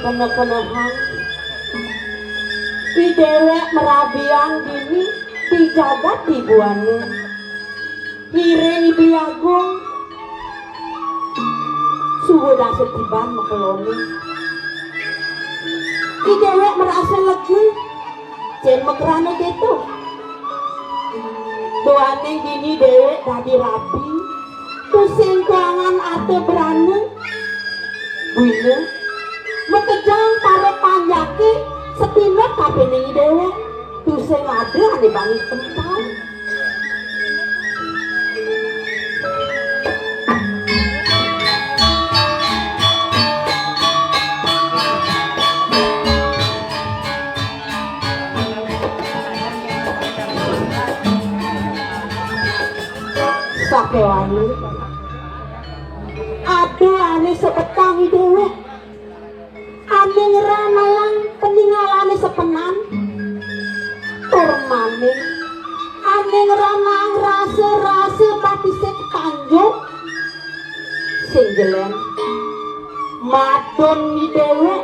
kene-kenehan di dewek merabian gini dijagat dibuane ngiring biagung suwe dah setiban mekeloni di dewek merasa legi jen mekerana gitu doane gini dewek tadi rapi pusing keuangan atau berani buine mekejang para panjaki setindak kabeh ning dewek pusing ada ane bangi tempat sakewani aduh ane sepetangi dewek ane ngeranalang peninggalane sepenan turmane ane ngeranang rasa-rasa patisek tanjuk sing jelen madon ni dewek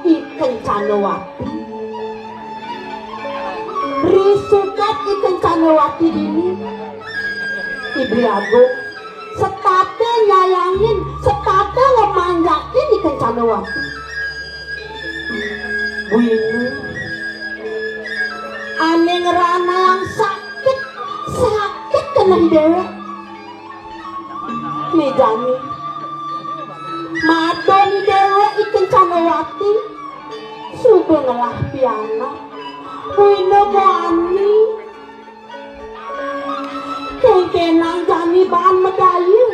ikan canowati risukat ikan canowati ini Ibri Agung setate nyayangin setate ngemanjakin ikan canowati buine ane ngerana yang sakit kena dewek mejani madoni dewek ikan canowati subuh ngelah piana buine moani kenang jani bahan medali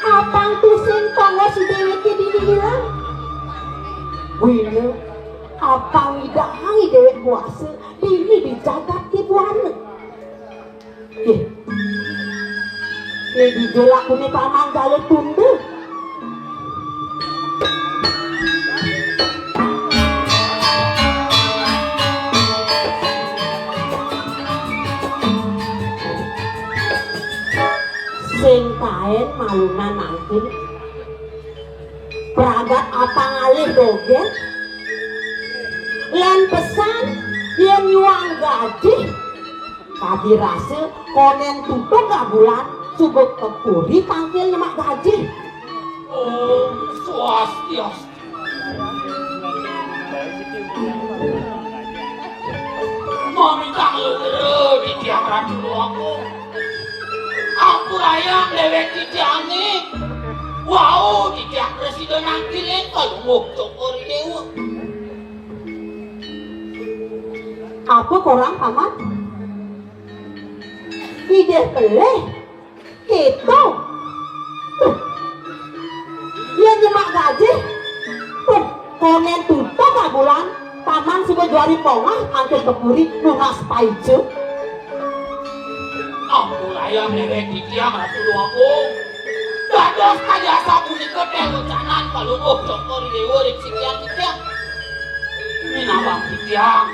apang tusing tangga si dewek di hilang buine apang idahangi dewek kuasa ini dijagat di buana ini dijelak ini paman gale tunda sing kain malunan nangkin peragat apa ngalih dogen len pesan yang nyuang gaji tadi rasa konen tutup gak bulan subuk kepuri panggil nyemak gaji swastiastu mami kanglu di tiang ratu aku rayang dewek di tiangnya wow di tiang presiden nangkilin kalau mau cokori dewa apa korang paman ide peleh gitu dia nyemak gaji konen tutup gak bulan paman sudah juari pongah angkel kepuri lunas paicu aku rayang dewek di tiang ratu luakung dados kaya sabuni kedeng ucanan kalau mau cokori dewa di tiang ini nawang di tiang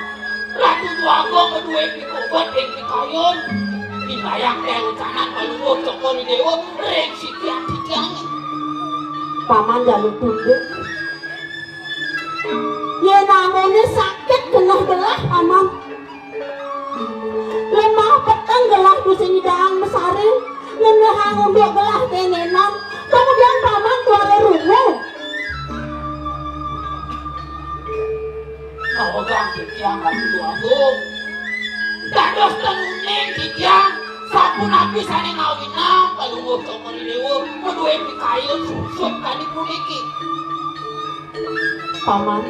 ratu luakung kedua pikobat yang dikayun dibayang teh ucanan kalau mau cokori dewa rek si tiang paman jalur tunduk ya namanya sakit gelah-gelah paman lemah petang gelah dusin hidang mesari ngenehang untuk gelah tenenan kemudian paman keluar rumah kau ganti tiang ratu luakung dados tenuneng di tiang sapu nabi sane ngawinang kalau mau cokori dewa kedua pikayun susut kali puniki paman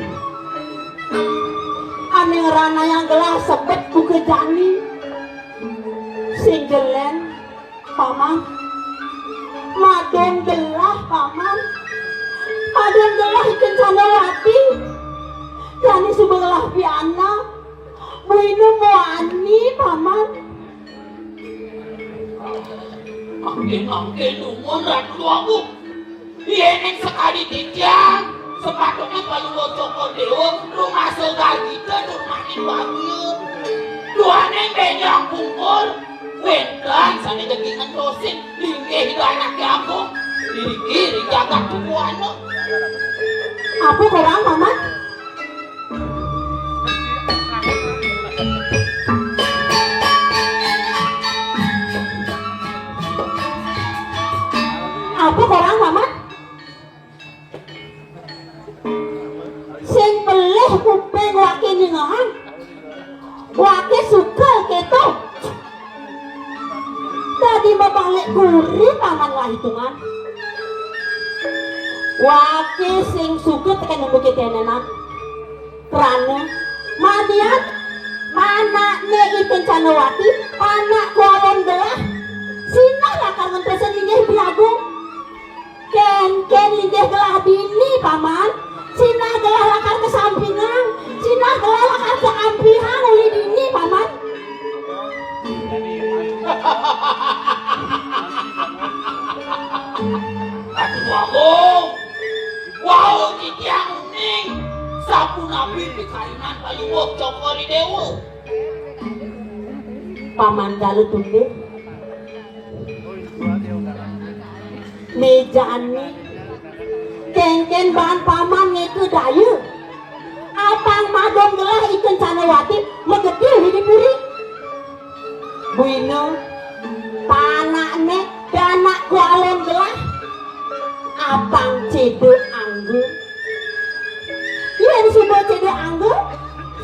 ane ngerana yang gelah sebet buke jani sing jelen paman madon gelah paman madon gelah ikan canowati jani subeng gelah piana buinu moani paman angin umur ratu luakung yeneng sekali di tiang sepatutnya kalau mau cokor dewa rumah segagita rumahnya bagian luaneng benyang kumpul wendang sana jagingan dosin linggih itu anak kampung diri jagat tubuhano Apa kurang paman? Apa kurang paman? Sing pelih kuping wake ningahan, wake suka keto. Tadi mabalik gurih paman lah hitungan. Wake sing suka tekan nemu ketenenan. Kerana manian mana ne ikan canawati anak kualon gelah. Sina lakar ngentesen linggih biagung. Ken linggih gelah bini paman. Sina gelah lakar kesampingan. Sina gelah lakar keampihan oleh bini paman. Aduh wabung, wow kikiang ning, sapu nabi di kainan bayu wok cokori dewa. Paman dalu tumbe. Mejaan ni, ken bahan paman ngeku dayu. Apang madon gelah ikan canawati megedih di puri. Buino, panak ne danak kualon gelah. Apang cedek anggu. Yen sudah cedek anggu,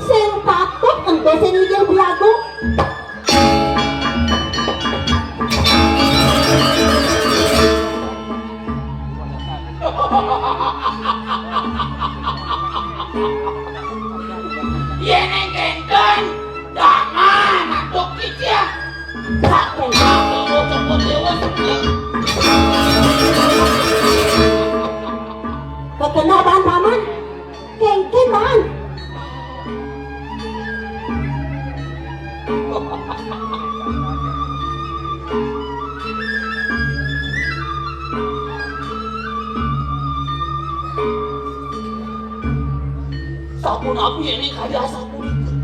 sing patut ente sing linggih biagu. Yeneng kengken, dangan atuk kikiang. Tak kengken dewa cokori dewa sekian. Kekena bahan paman, kengken bahan. Sapu nabi ini kaya sapu itu.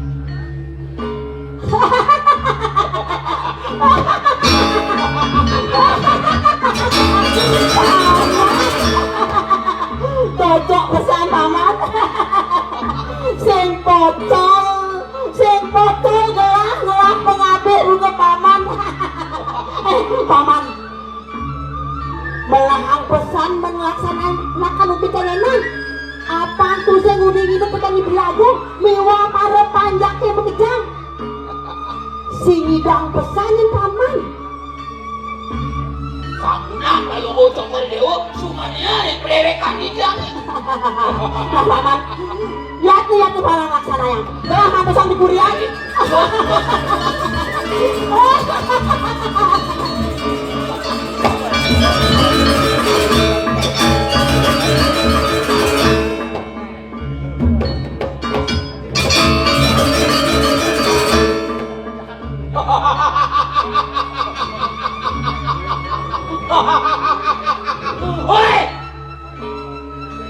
Cocok pesan paman. Sing pocong gelah pengabik ruga paman. Paman melahang pesan melaksanakan uti kenenan. Apaan tuh sing uning itu petani belagu mewah para panjaknya bekejang. Singidang pesanin paman. Samunang kalau mau cokori dewa, sumanya yang perewekan hidang. Nah paman, lihat nih barang laksana yang gelah pesan di kurian. Oi!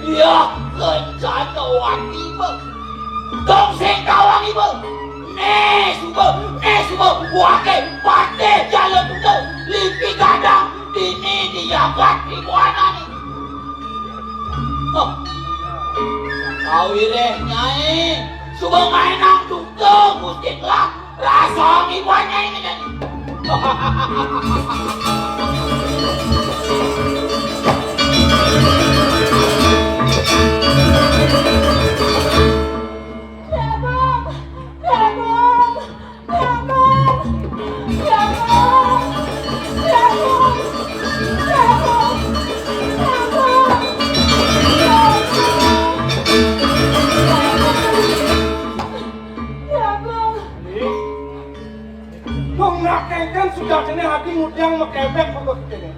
Ya, kencan wati be. Dong sing kawang ibu. Ne suba, wake pate jalan udah lipi gadang dini dijabat di buana nih. Kau ireh nyai, suba mainang tukang musik lah, rasong ibuannya ini jadi. Mengakaikan sudah kena hati mudang mekebek pokok kene.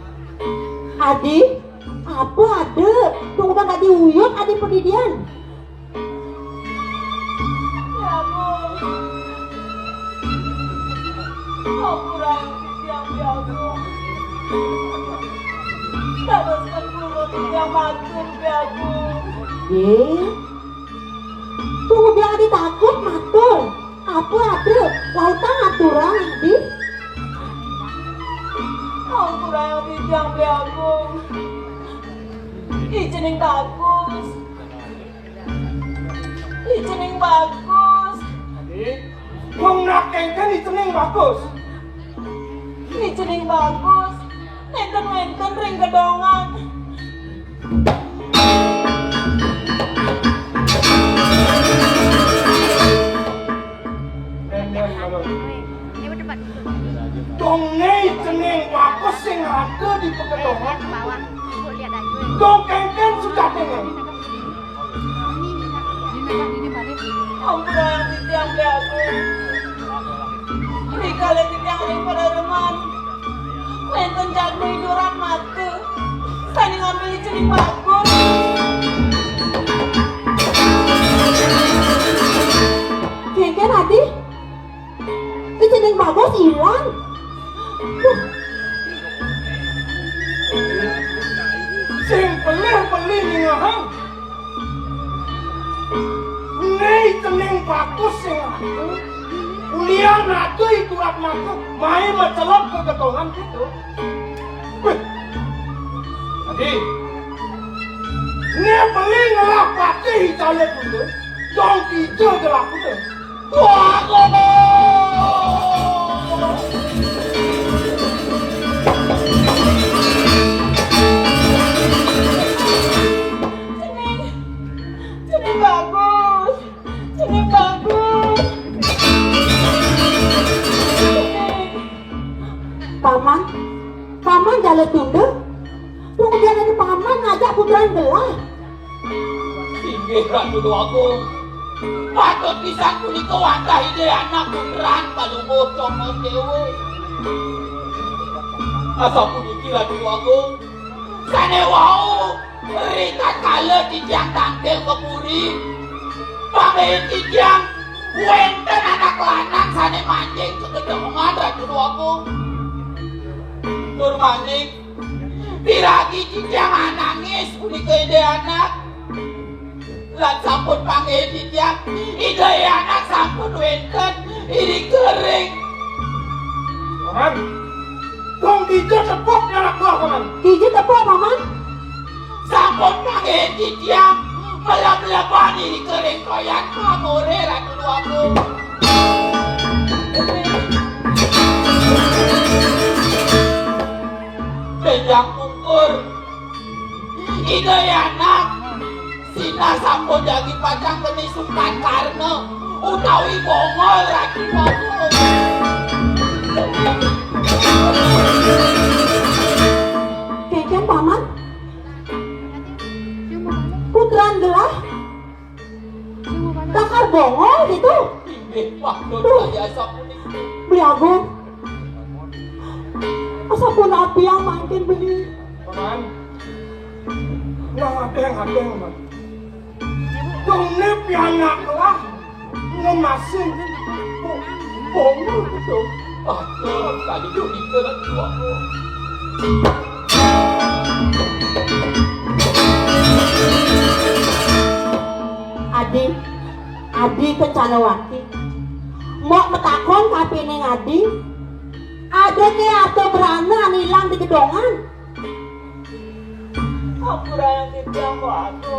Adi, apa ada? Tunggu bang adi uyut, adi pendidian. Ya Bu, kurang yang biagu. Tabaskan kurut yang matur biagu. Tunggu biar adi takut matur. Apa ada? Lautan aturan adi. Kurang yang biagu. Ijening bagus. Ijening bagus. Adik, wong nakengken ijening bagus. Ijening bagus. Nenten-nenten ring gedongan. Donge ijening bagus sing ada di pekedongan. Dong kengken sudah dengar. Ampura yang titiang aku. Dikali titiang ring pada reman. Nenten jadul iduran mati. Saya ngambil ijening bagus. Kengken Adi, ijening bagus hilang. Sing pelih-pelih ngahang. Nei ijening bagus sing ada. Ulian ada itu maka main mencelok ke gedongan gitu. Wih. Adi, ini beli ngelak pakai hijaunya dulu. Dong hijau gelap dulu. Wah, Jening bagus. Jening bagus. Paman jalan tunda. Kemudian ada paman ngajak putaran gelah. inggih Ratu Agung. Patut bisa punika wantah ide anak puteran kalungguh Cokro Dewe. Asa puniki Ratu Agung. Sane wau rikat kala titiang tangkel kepuri. Pamit titiang wenten anak lanang sane mancing ke gedongan Ratu Agung. Nur manik piragi titiang nangis punika ide anak. Lan sampun panggil titiang ide anak sampun wenten iri kering. Paman, dong hijau cepot anak buah paman. Hiji tepuk paman. Sampun panggil titiang melap-lapan iri kering koyak kamore Ratu Agung. Benjang pungkur ide anak Sina sampun jadi pacang penisukan karena utawi bongol Ratu Agung. Kengken paman. Putaran gelah. Takar bongol gitu. Inggih maklum saya sapuniki. Beli agung. Asa pun api yang makin beli. Paman, nang adeng paman. Dong ne pianak lah ngemasin bongol gitu. Aduh, kali ini ke Ratu Agung. Adi Kencanawati. Mau metakon tapi neng Adi. Ada ke atau berana hilang di gedongan. Ampura yang titiang aku.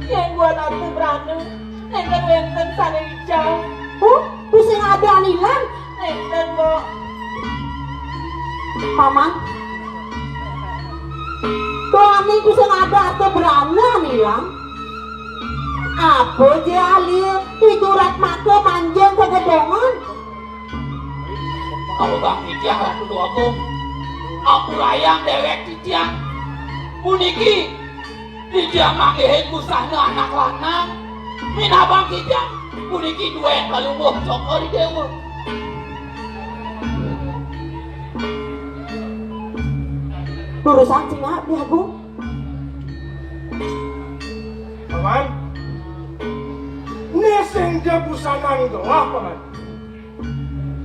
Yang buat aku berani. Nenten-nenten sana hijau. Pusing ada hilang. Nenten bo. Paman. Tuani pusing ada atau berana hilang. Apa je alih iturat maka manjang ke gedongan. Kamu bang titiang Ratu Agung. Aku layang dewek titiang. Puniki titiang mangihin kusahnya anak lanang. Minabang titiang puniki duet kalungguh Cokro Dewe. Urusan singa di agung. Paman, ini senja busanan gelah paman.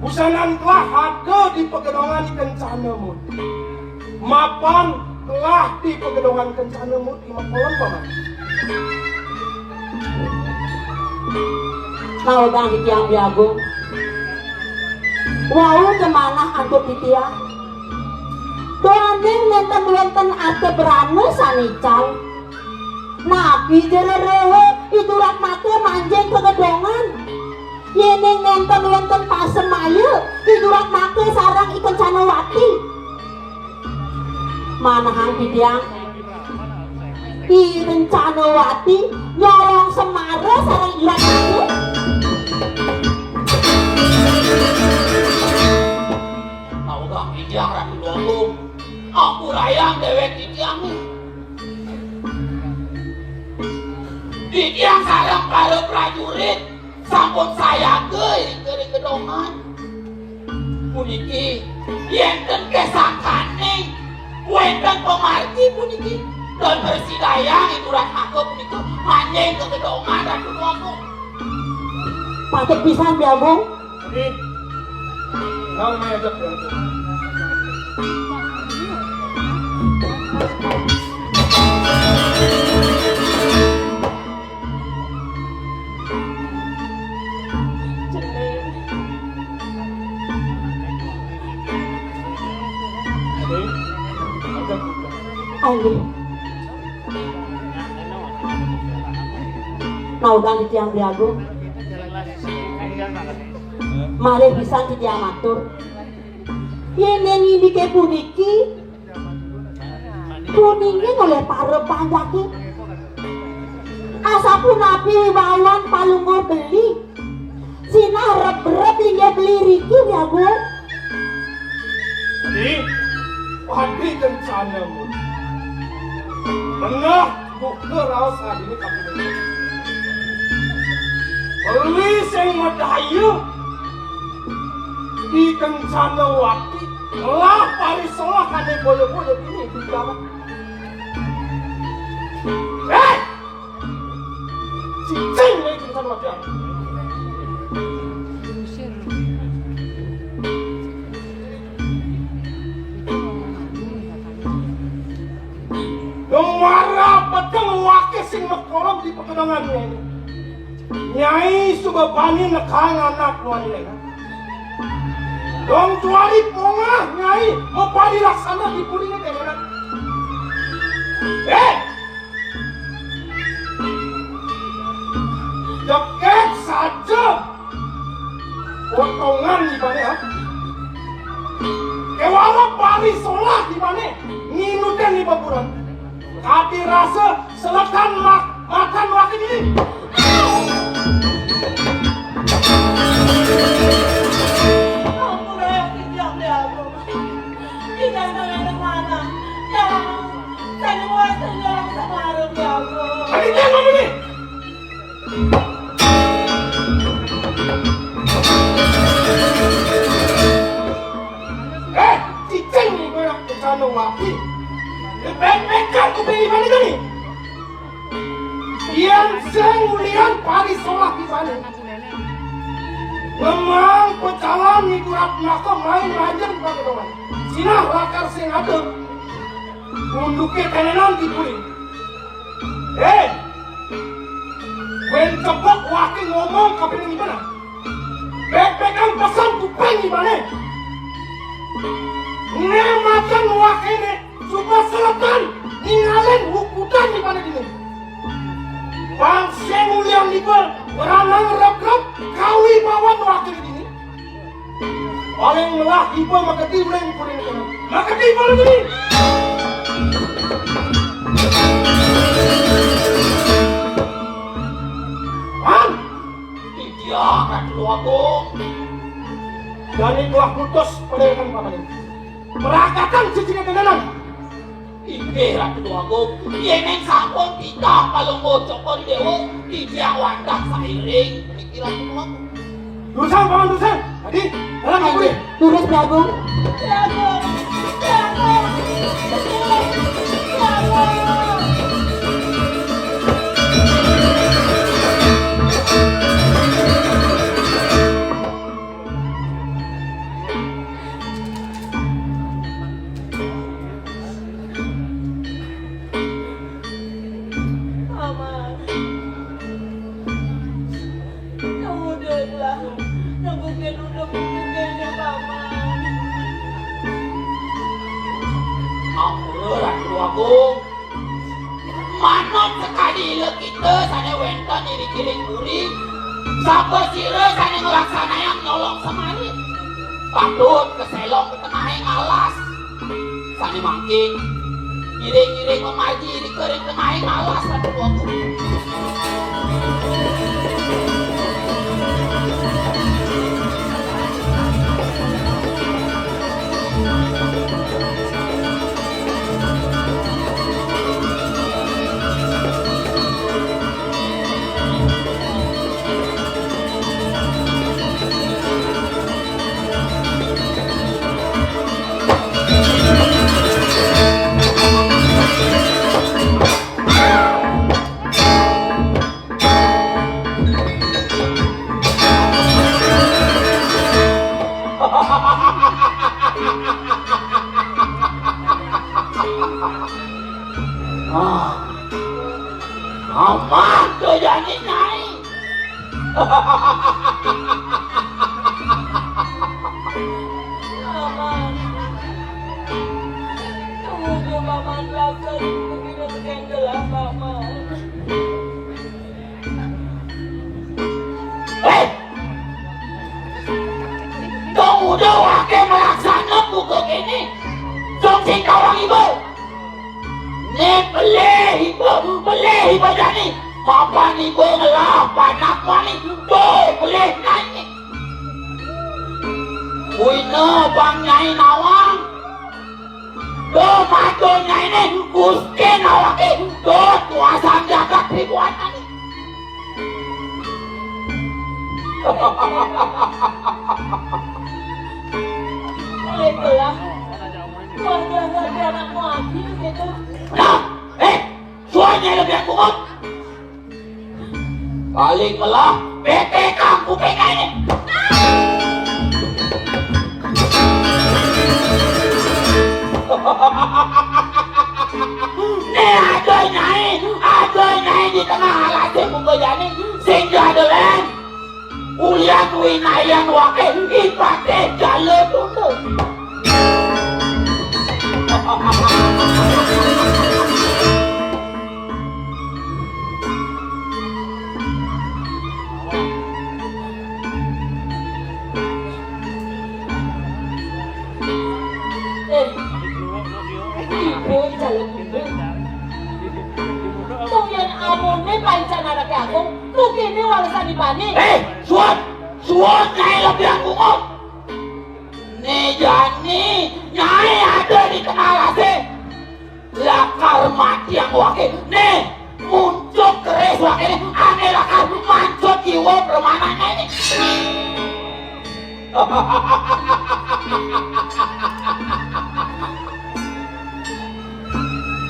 Busanan gelah ada di pegedongan Kencana Muti. Mapan gelah di pegedongan Kencana Muti Makolan paman. Mau bang titiang di agung. Wau kemana antuk titiang? doaning nenten ate berane sanical. Nabi jererewe iturat mate manjing kegedongan. Yening nenten pasemaye iturat mate sarang ikan canawati. Manahang Kidiang Iren Canawati nyolong semara sarang iturat mate. Kang Kidiang Ratu Luagung, aku rayang dewek Kidiang nih. Kidiang sarang para prajurit sampun saya ke gedongan. Puniki yenten kesakane, wenten pemargi puniki dan bersidayang ituran maka puniki manjing ke gedongan Ratu Luagung. Patut pisan biabung. Jadi, kau main ajak berangkat. Ayo. Naudang Kidiang Biagung. Mari bisa Kidiang matur. Yeneng ini ke puniki oleh para panjaki. Asapun nabi wibawan palungo beli. Sina rep-rep lingga beli riki Biagung. Jadi, pagi kencanamu. Menah buka raus saat ini kamu beli. Beli sing madayu di kencana waktu lah parisolah kane boyo-boyo ini di jalan. Cicing nih kencana waktu. Gemara peteng wakil sing mekolong di pekedongannya ini. Nyai subabani nekang anak wanita. Dong juali pongah nyai mau dilaksana di pulingnya dengan. Jeket saja potongan di mana ya? Kewala parisolah di mana? Nginuten di baburan. Tapi rasa selekan makan wakil ini. Aku rayang Kidiang Biagung. Kidiang dengan mana? Jangan saya mau senyum semara Biagung. Lagi dia ngomong nih. Cicing nih gue nak kesana wakil. Bek-bekan ku pilih mana tadi? Yang sengulian parisolah di sana. Memang pecalan ni kurap nako main rajang pada kawan. Sinah lakar sing ada. Unduke tenenan di puling. Wen cepok wakil ngomong kapan ini mana? Bek-bekan pesan kupeng di mana? Ngemakan wakil ni. Coba selatan ninggalin hukutan di mana ini. Bangsa mulia libel beranang rep-rep kawi bawan wakil ini. Paling melah libel maka diuleng pun ini. Maka libel ini. Han, Kidiang Ratu Luagung. dari telah putus pedagang paman ini. Merakatan cicinya tenanan. Inggih Ratu Luagung, yeneng sampun kita palunggo Cokor Dewo Kidiang Wandak sairing puniki Ratu Luagung. Dusan paman dusan. Tadi dalam aku ini. Turus Biagung. Biagung. Biagung. Biagung. Agung. Manot sekali ile kita sane wenten iri-iri kuring. Sabar sire sane ngelaksanayang nyolong semari. Patut keselong ke tengahing alas. Sane mangking iring-iring memaji iri kering tengahing alas satu waktu. Aman tuh jadi naik. Paman. Tunggu paman belakang begini sekendelah paman. Dong udah wakil melaksana buku ini. Dong sing kawang ibu. Nih beleh ibu jadi. Papa ibu ngelah panak wani. Tuh beleh nanya. Wina bang nyai nawang. Tuh maju nyai ini. Gusti nawaki. Tuh kuasa jagat ribuan ini. Baiklah. Wajah dari anak lagi gitu. Nah, suanya lebih kuat. Paling melah PT kampung ini. Nih ada nyai di tengah alat buku jani. Sehingga ada lain. Ulian winayan wakil ipate jalur dulu. Ibu jalan ibu. Tungguin amune pancen anak aku. Tukini warisan ibani. Suat nyai lebih kuat. Nih jani nyai ada di tengah lase. Lakar mati yang wakil. Nih muncul keres wakil. Aneh lakar mancut jiwa permananya ini.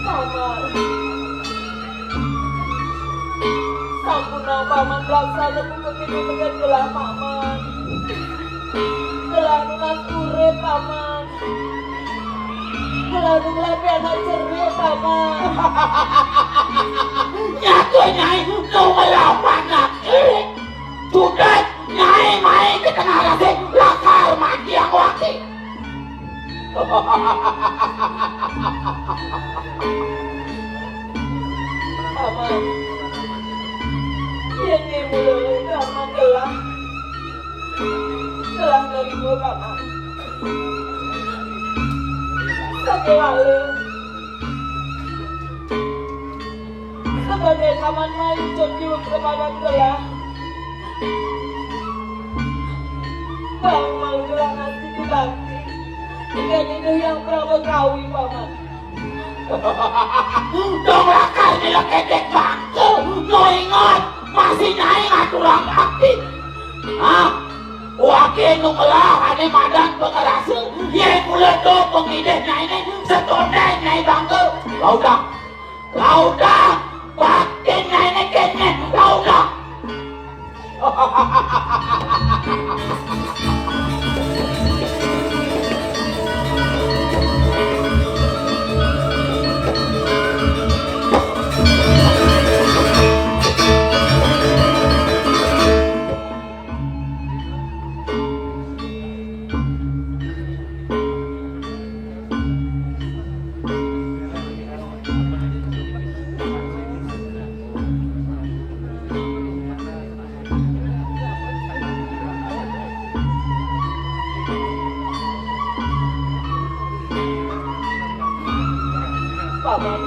Paman. Sampun paman pelaksana buku ini mengejelah paman. Telah nunas urip paman. Telah nulapi anak ceria paman. Nyatu nyai nu melawan nak kiri. Sudah nyai main ke tengah lase. Lakar mati yang wakil. Paman. Ini mulai karena telah nerima paman. Satu lalu sebagai paman mancur di kepada telah bang mau gelang hati dibakti dengan itu yang Prabu kawi paman. Dong lakar nilekedek bangke. No ingat masih nyai ngaturang bakti. Wakil nu melah ane madan pengerasa. Ye mula do pengideh nyai ini setondeh nyai bangke. Laudah bakti nyai ini kene. Laudah. Paman.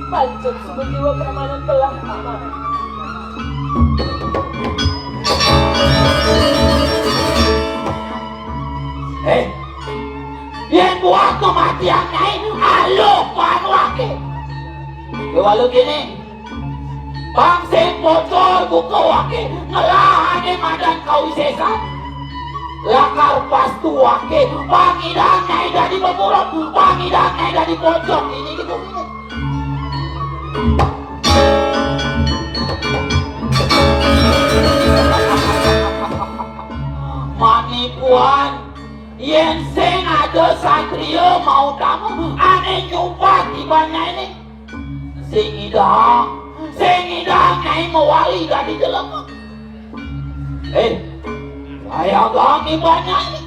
Pancen sebujiwa permanen belah Paman. Yen buat kematian Nyai, aluk panuake. Kewalu gini, bangsa bocor buka wake, ngelahane madan kau sesan. Lakar pas tuake, pangidang Nyai dari beburuk, pangidang Nyai dari pojok ini gitu gini. Manipuan, yen sing ada satria mau tamu, aneh nyumpat di banyak ini. Sing idang Nyai mewali dari jelema. Saya gangi banyak ini.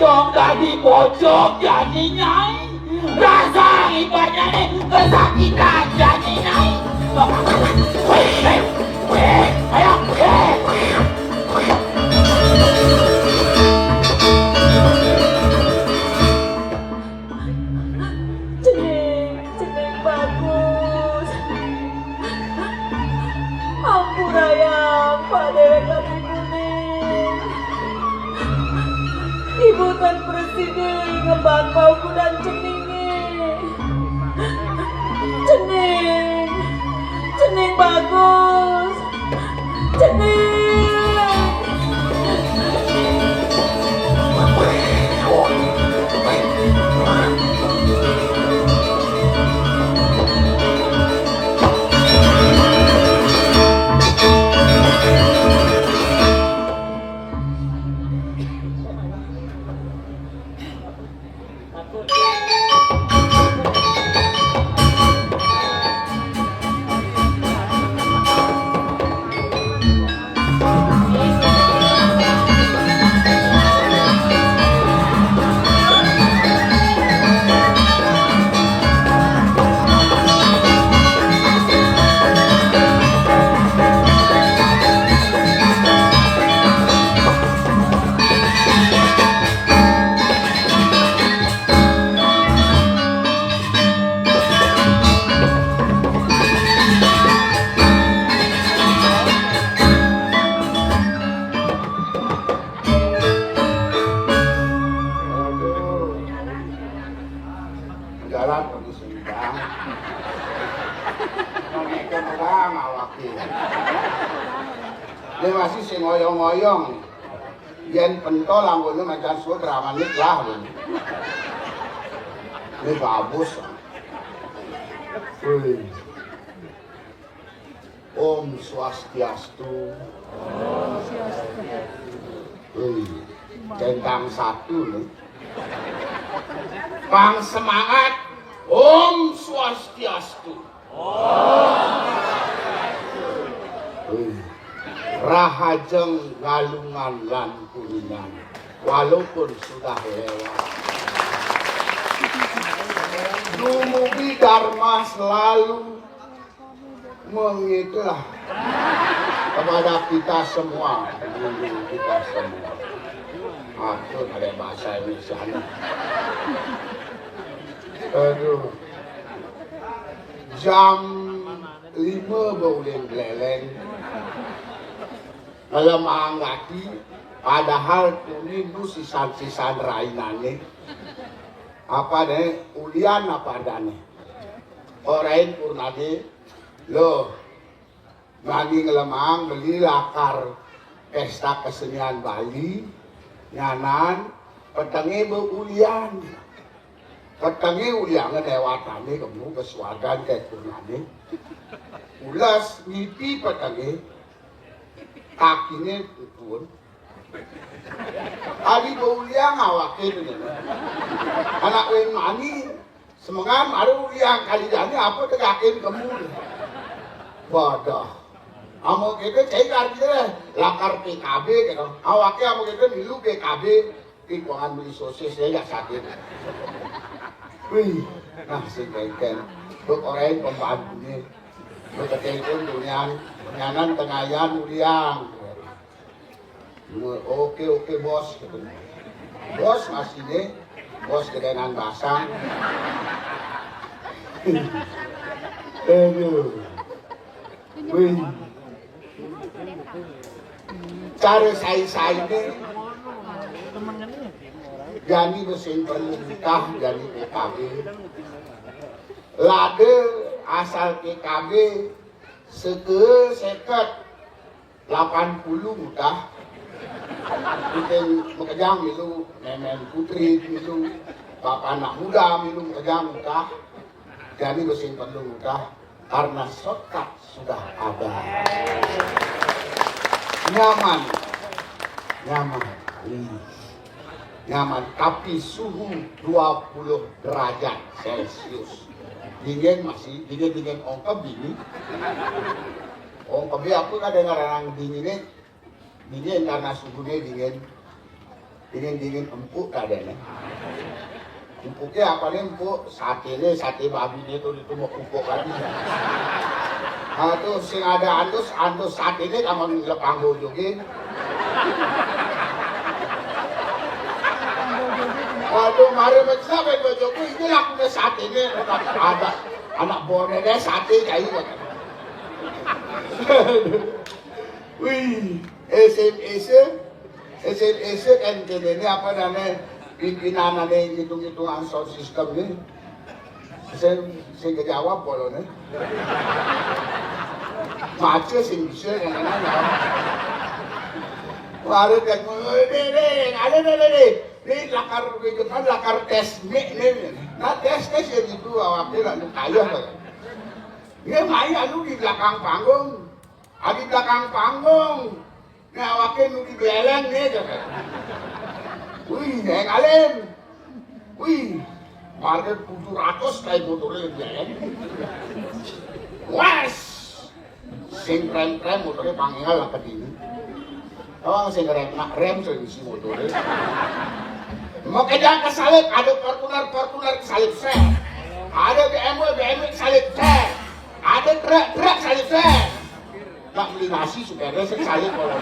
Dong dari pojok jadi Nyai, rasa ibadahnya kesakitan jadi Nyai. Ayo, Cening bagus. Ampurayang Pak Dewek Kali Kuning. Ibu Tan Presiden ngebakau kudan Cening bagus. Cening. Dia masih sing ngoyong-ngoyong. Yen pentol anggone macam sudra manit lah. Ini bagus. Om Swastiastu. Centang satu nih. Pang semangat. Om Swastiastu. Rahajeng Galungan lan Kuningan walaupun sudah lewat. Dumugi Dharma selalu mengitulah kepada kita semua, kita semua. Aku ada bahasa Indonesia. Aduh, jam 5 bauling leleng. Kalau menganggati, padahal ini sisan-sisan rainane. Apa deh, ulian apa dane? Orang purnade, loh, bagi ngelemang beli lakar pesta kesenian Bali, nyanan, petenge beulian. Petenge ulian lewatane kamu keswagan kayak purnade. Ulas ngipi petenge. Kakinya turun, Adi bauliang awakin ini. Anak lain mani, semangat maru liang kali jani apa tegakin kamu. Bodoh. Amo kita cekar kita lakar PKB gitu. Awaknya amo kita milu PKB. Ikuangan beli sosis ya sakit. Wih, nah si kengken. Buk orang pembantu nih. Buk telepon dunian, penyanan tengayan uliang. Oke bos. Bos masih nih. Bos kedengan basang. Aduh. Wih. Cara saya ini Jani mesin pemerintah Jani PKB lade asal PKB seket 80 mudah kita mekejang milu nenek putri milu bapak anak muda milu mekejang mudah Jani mesin perlu mudah karena shortcut sudah ada nyaman tapi suhu 20 derajat Celcius dingin masih dingin ongkep ini ongkep aku kadang-kadang dingin karena suhunya dingin empuk kadang empuknya apa nih empuk sate babi itu mau empuk lagi tuh sing ada andus sate ini kamu lepang bojogin aduh, mari mencapai bojoku ini aku udah sate ini ada anak boneknya sate kayak gitu. Wih, SMS kan ini apa namanya pimpinan ada hitung-hitungan sound system ini. Saya kejawab kalau nih. Macet sing bisa yang nanya. Mari kan, ada. Ini lakar tes nih. Nah tes ya gitu awaknya nggak kaya kan. Dia main lu di belakang panggung. Di belakang panggung. Nah awaknya lu di beleng nih kan. Wih, yang kalian. Wih, harga 700 kayak motornya di beleng. Wes, sing krem motornya panggilan lah ke sini. Oh, sing rem sih motornya. Mau kejang kesalip, ada Fortuner kesalip saya. Ada BMW kesalip saya. Ada truk kesalip saya. Nggak beli nasi supaya kesalip kalau.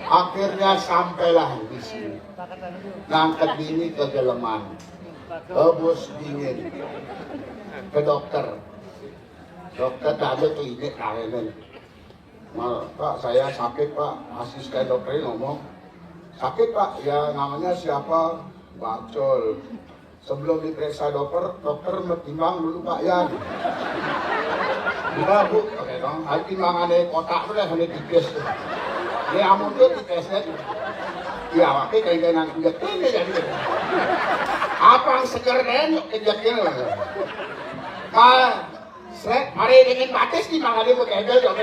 Akhirnya sampailah di sini. Ngangkat ini ke Geleman. Bos dingin. Ke dokter. Dokter ada klinik lain. Pak, saya sakit Pak, asisten dokternya ngomong sakit Pak, ya namanya siapa? Bacol. Sebelum diperiksa dokter menimbang dulu Pak ya. Enggak Bu, oke dong, timbangannya kotak itu lah, hanya tipis. Ini amun tuh tipesnya ya wakil kayak nang injeknya jadi. Apa yang seger kan yuk injeknya lah. Srek, mari dengan batis di mana dia berkegel jok.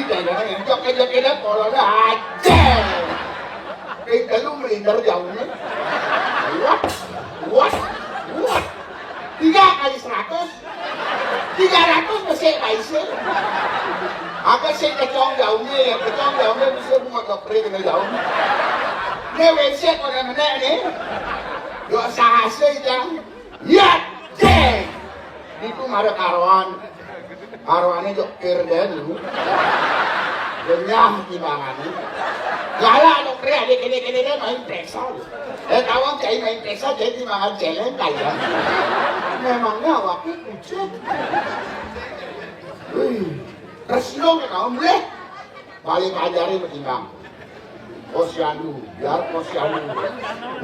Jangan jok-joknya polanya aja. Kita lu melindar jauhnya. What? 3 kali 100. 300 masih kaisir. Agak sih kecong jauhnya bisa buat dokter dengan jauhnya. Ini wensek orang mana nih? Yuk sahasa itu. Ya! Cek! Itu ada karuannya jokir dan lu genyah timbangannya galak dokter ada kene-kene main teksa kawan cai main teksa jadi timbangan celeng kaya memangnya wakil kucet tersilong ya kamu boleh balik ajarin bertimbang posyandu biar posyandu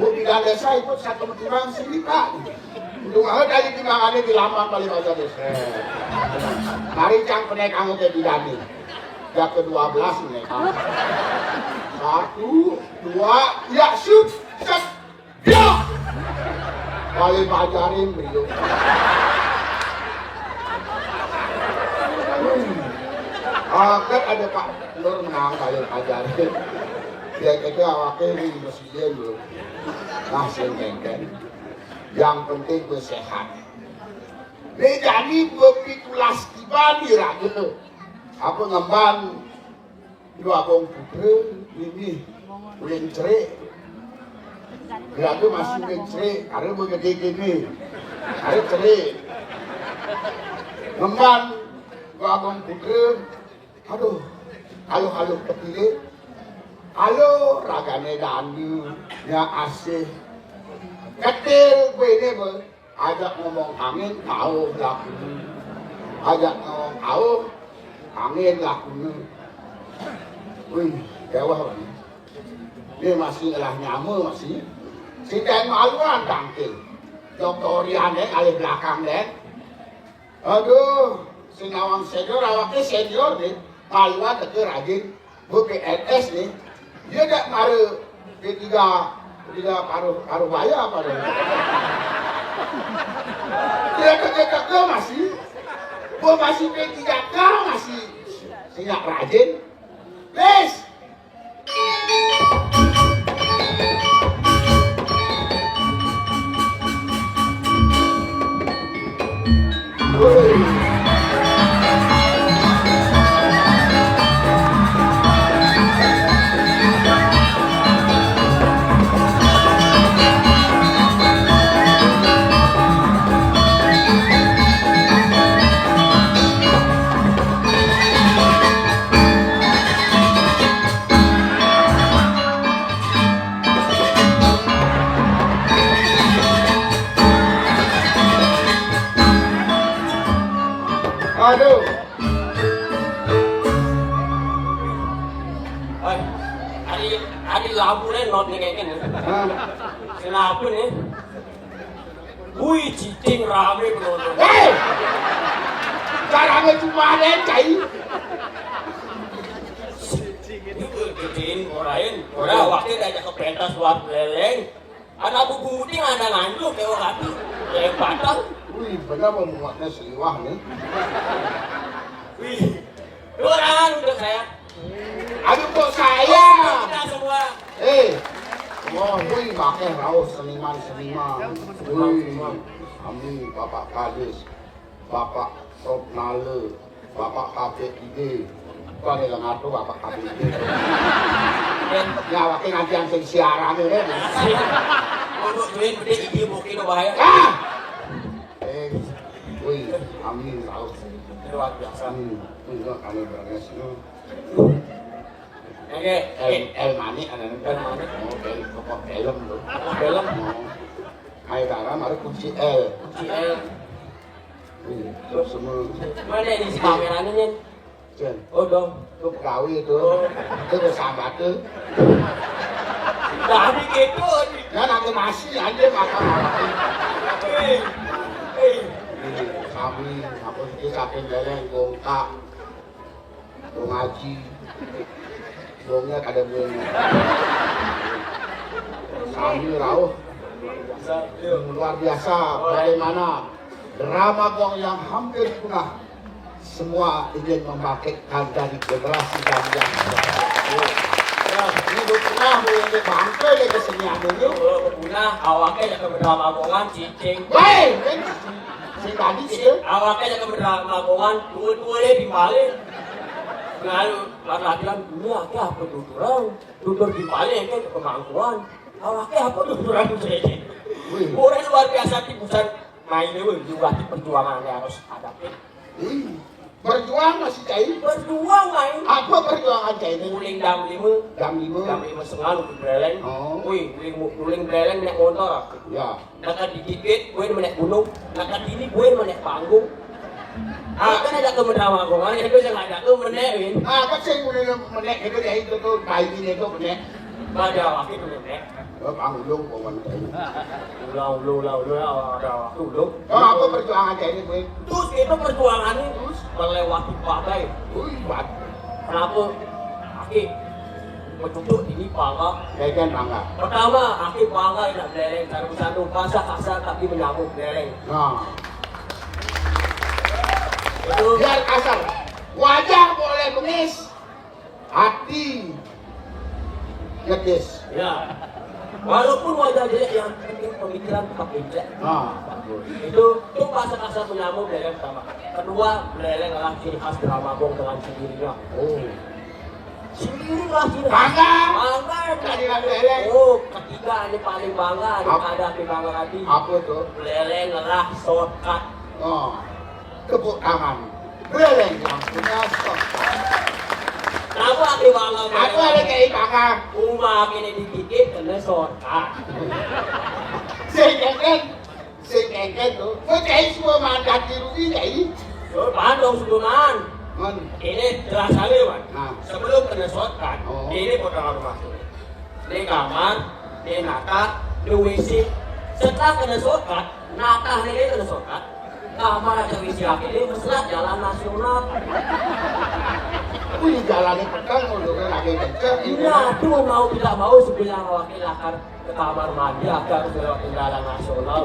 bu bilang desa ikut satu bertimbang sini Pak. Untuk aku tadi timbangannya di lambang balik aja desa. Mari cang penaik kamu ke bidani. Yang ke-12 nih kamu. 1, 2, ya shoot, set, ya. Balik ajarin beliau. Kan ada Pak Nur menang kali ajar. Dia kata awaknya ini presiden loh. Ngasih kengken. Yang penting bersehat. Ini jadi berpitulas tiba di raga. Apa ngemban dua bong putra ini ulen cerik. Raga masih ulen cerik. Ada bergede gini. Ada cerik. Ngemban dua bong putra. Aduh, halo ketiga. Halo ragane dandu yang asih. Ketil gue ini ber, ajak ngomong angin tahu laku. Ajak ngomong tahu angin laku. Wih, gawah ini. Dia masih ngalah nyamuk masih. Si Dan maluan tangkil. Doktorian deh kali belakang deh. Aduh, si Nawang senior awaknya senior deh. Maluan teke rajin. Gue PNS nih. Dia tak maru P3 paruh baya apa dong? Dia teke masih. Gue masih P3K masih. Sinyak rajin. Les. Aduh. Hari lampu nih not nih kayak gini. Kenapa nih? Wih, cicing rame penonton. Hei! Caranya cuma ada yang cair. Itu cicing orang waktu diajak ke pentas buat leleng. Ada buku putih ada nganjuk kayak orang itu. Kayak batang. Wih, benar membuatnya seliwah nih. Wih, orang udah saya. Aduh kok saya. Kita semua. Wah, wih, pakai raus seniman. Wih, kami Bapak Kadis, Bapak Sopnale, Bapak KP3. Kau nih lengar tuh Bapak KP3. Ya, wakil nanti yang siaran ini. Untuk duit gede gigi mungkin bahaya. Wih, amin raus. Luar biasa. Enggak, kami beres. Oke, El Mani, ada El Mani. Oh, pokok film loh. film. Hai Rara, mari kunci L. CL. Terus semua. Mana ini si kameranya nih? Jen, Oh dong. itu pegawai itu. Itu bersahabat tuh. Tadi gitu. Ya nanti nasi aja makan. Kami, aku sih saking leleng, gongkak, ngaji, gongnya kada bunyi. Kami rauh, luar biasa. Bagaimana drama gong yang hampir punah, semua ingin membangkitkan dari generasi kalian. Ini pernah menjadi bangkai ya kesenian itu. Punah awaknya jaga berdrama magongan cicing. Baik, si tadi itu. Awaknya jaga berdrama magongan tua-tua di balik. Lalu latihan dunia akeh apa tuturang, tutur di balik kan kemangkuan. Awaknya apa tuturang cicing. Orang luar biasa tipusan mainnya juga di perjuangan yang harus hadapi. Berjuang masih cair. Berjuang main. Apa perjuangan cair ini? Uling jam 5. Jam 5. Jam 5 setengah lu beleng. Oh. Wih, uling beleng naik motor. Ya. Dekat dikit gue naik gunung. Dekat ini gue naik panggung. Kan ada kemendrama gue kan itu saya ada ke menekin. Apa sih yang menek itu ya itu tuh kain ini tuh menek. Ada waktu itu menek. Panggung pokoknya cair. Ulang ada waktu ulung. Oh, apa perjuangan cair ini gue? Terus itu perjuangannya terus melewati badai. Wih, buat. Kenapa? Aki mencucuk ini bangga. Kaitan bangga. Pertama, aki bangga nak beleng. Sandung kasar tapi menyambut beleng. Nah, Itu biar kasar. Wajah boleh bengis, hati ngedis. Ya. Walaupun wajah jelek yang penting pemikiran tetap injek. Nah, bagus. Itu bahasa penyamu beleleng pertama. Kedua, beleleng adalah ciri khas Dramagung dengan sendirinya. Oh, Sendirilah ciri khas. bangga. Bangga. Kehadiran beleleng. Oh, ketiga ini paling bangga. Ada bangga tadi. Apa tuh? Beleleng adalah shortcut. Oh, tepuk tangan. Beleleng yang punya stok. Kenapa aku bangga? Aku ada kayak bangga. Umah ini dikit kena shortcut. Sing kengken tuh. Kau kayak semua mandat di rugi jadi. Oh, pandang Sudirman. Man, Ini jelas sekali, Wan. Nah. Sebelum kena shortcut, Oh. ini potongan rumah. Ini kamar, ini nata, ini WC. Setelah kena shortcut, nata ini kena shortcut. Kamar ada WC lagi, ini mesra jalan nasional. wih jalannya petang udah lagi kenceng. Ini aduh mau tidak mau sebilang wakil akan ke kamar mandi agar melewati jalan nasional.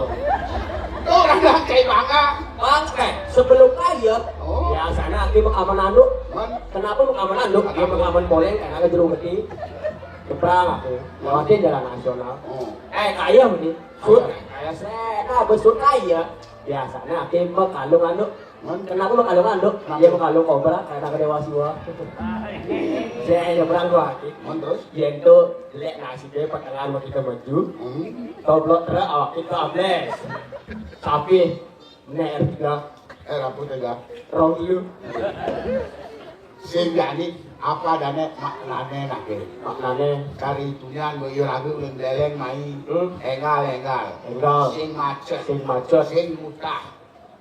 Tuh orang kayak bangga. Bangke, sebelum kaya, Oh. biasanya aku mengaman anduk. Man, Kenapa mengaman anduk? Aku mengaman boleng karena aku jeruk gede. Keprang aku, lewatin jalan nasional. oh, Kaya begini, sud, kaya sena, besut kaya. Biasanya aku mengalung anduk. man, Kenapa mengalung anduk? Dia mengalung kobra karena aku dewa siwa. Saya nyebrang gua hati. man terus. Dia itu jelek nasi dia pertengahan mau kita maju. Toblok terak awak kita ables. Sapi, ner tiga, Rambut tegak. rong dulu. Sing jadi apa dane maknane nake. Maknanya, Kari itunya gue ragu ulun beleng main. Engal. Enggal. Sing macet. sing macet. Sing mutah.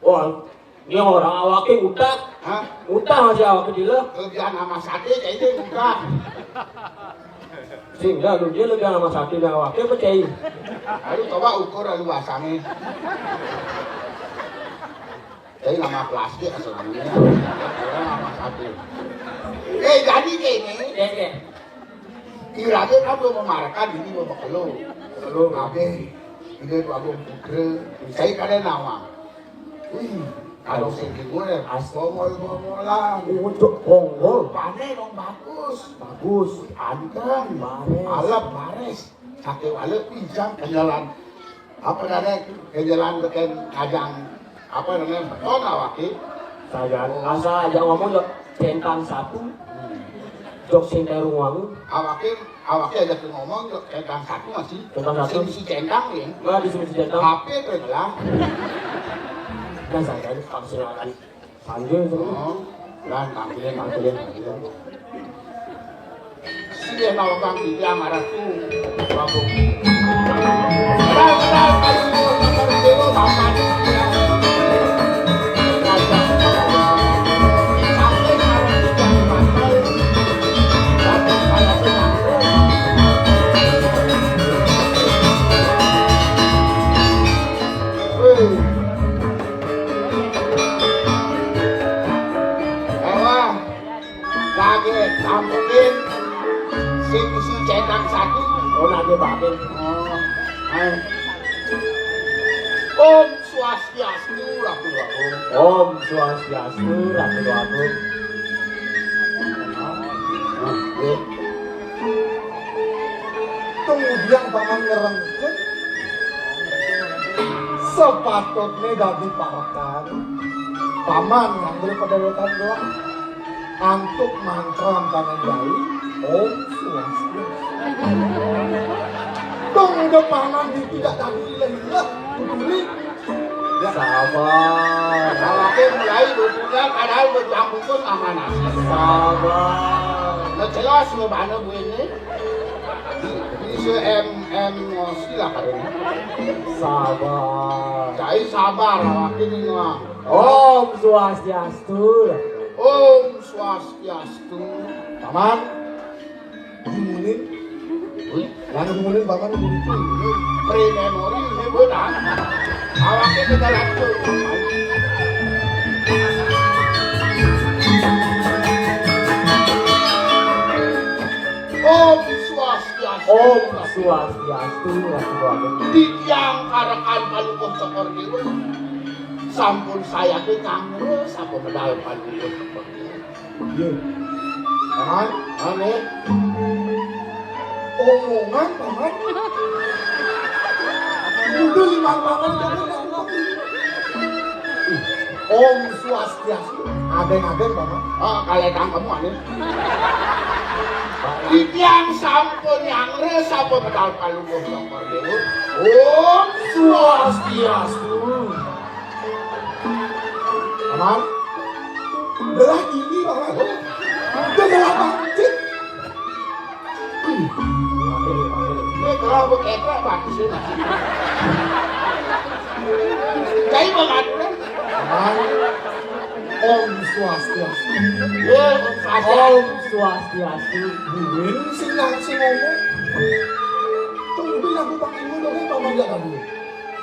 Wah, ini orang awaknya utak. Hah? Utak masih awaknya dila. Kerjaan sama sate kayaknya mutah. Sehingga lu dia lebih sama sakit yang awaknya percaya. Lalu coba ukur lalu basangnya. Jadi nama plastik sebenarnya. Orang nama sate. Jadi ini. Dek, Kira-kira kamu memarahkan ini bapak lo. Lo ngabe. Ini tuh aku putra. Saya kadang nama. Wih, kalau singking gue, ngomol lah. untuk bonggol. Panen dong bagus. Bagus. Anteng, Bares. alep, bares. Sakit alep pisang ke jalan. Apa namanya ke jalan beken kajang. Apa namanya beton awaki. Saya asal aja ngomong yuk centang satu. Jok sing terung wangi. Awaki aja tuh ngomong centang satu masih. Centang satu. Si centang ya. Nggak disebut centang. HP tenggelam. Nah saya ini kalau silakan panggil semua. Oh, dan tampilin. Sih nolong dia marah tuh. Babu. Padahal kalau dulu bapak dia. Sampai kalau dia dipantai, tapi saya tenang. Kaget, sambungin si centang satu. Oh nanti batin. Om Swastiastu, Ratu. Om Swastiastu, Ratu. Kemudian paman ngerengkut sepatutnya gak dipakan paman yang daripada wetan doang antuk mangkram tangan jai Om Swastiastu. Dong udah paman di tidak tadi lelah peduli. Sabar. Awake mulai berpulang padahal berjuang bungkus amanah. Sabar. Nah jelas lo mana bu ini? Bisa emosi lah katanya. Sabar. Cai sabar awake ini ngomong. Om Swastiastu. Om Swastiastu. Paman dimulin. Yang dimulin paman begitu. Pre-memori ini benar. Awake kejalan tuh. Om Swastiastu. Om Swastiastu, Ratu. Di tiang karakan palukon sokor dewa. Sampun saya ke nganggo sapa medal palukon sokor dewa. Iya. Paman, Ane, omongan paman. Udah lima paman kamu nggak ngerti. Om Swastiastu, aden-aden paman. kalian kamu ane. Tiang sampun yang sampun pedal kalungguh Jongkor Dewa. Om Swastiastu. Paman, belah ini paman. Udah belah bangkit. Ini kalau bekerja bagus ini. Jadi mengadu Paman, Om Swastiastu. Om Swastiastu. Buin sing ngomong. Tunggu aku pakai dulu kan paman gak tahu.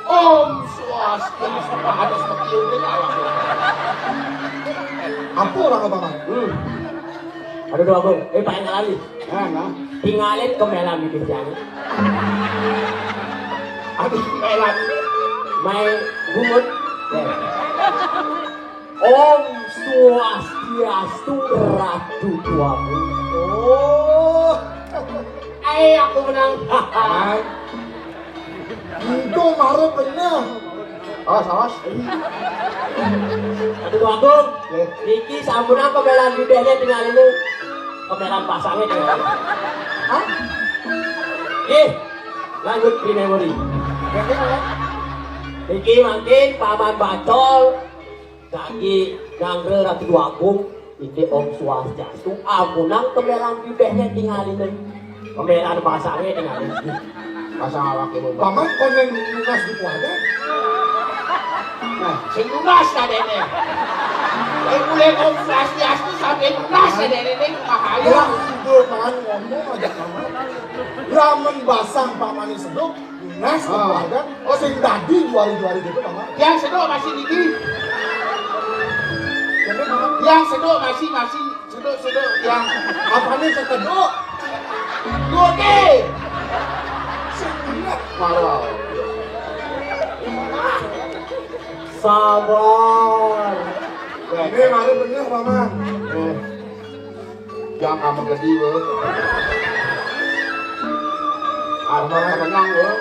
Om Swastiastu. Ada seperti ini awak. Apa orang apa paman? Aduh doa bang, pakai ngalami. Nah, Tinggalin kemelam di kerjaan. habis melan. Main bungut. Om Swastiastu Ratu Tuamu. Oh, Aku menang. paman. Itu marah bener. Awas. Aduh doa bang, Niki sambunan kemelam bibirnya tinggalin lu. Kemelam pasangnya tinggalin. Hah? Lanjut di memori. Gede paman. Niki makin paman bacol. Kaki Gangre Ratu Agung. Ini Om Swastiastu. Ampunang kemelang bibirnya tinggalin. Kemelang pasangnya tinggalin. Pasang awak ibu. Paman konen lunas di keluarga. Nah, sing lunas tadi ini. Boleh Om Swastiastu sampai lunas tadi ini bahaya. Gelang sidul paman ngomong aja paman. Ramen basang paman seduk. Lunas di keluarga. Oh, sing tadi juari-juari gitu paman. Yang sedok masih gigi. Jadi paman, Yang sedok masih sedok yang apa nih sekedok? gede. Sing lunas. Marah. Sabar. Ini marah bener paman. Yang kamu gede loh. Arman menang loh.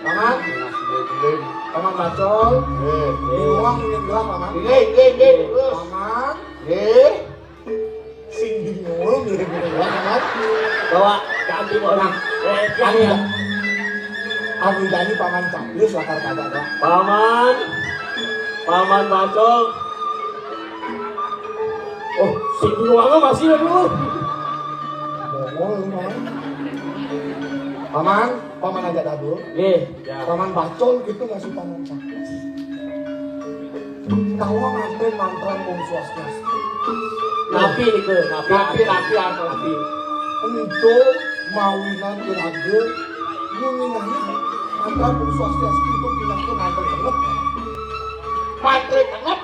Paman, Masih paman bacol. Ini uang ingin gelang paman. terus. Paman, sing bingung mirip-mirip paman. Bawa ganti orang. Kalian. Aku jadi paman caplis lakar kagak dah. Paman bacol. Oh, si Luangnya masih dulu. Mongol lu paman. Paman aja dadu. Paman bacol gitu ngasih paman caplis. Tawa nganterin mantra Om Swastiastu. Napi nih ke, napi apa napi? Ento mawinan iraga nguningannya mantra Om Swastiastu itu pindah ke mantra banget. Mantri tengah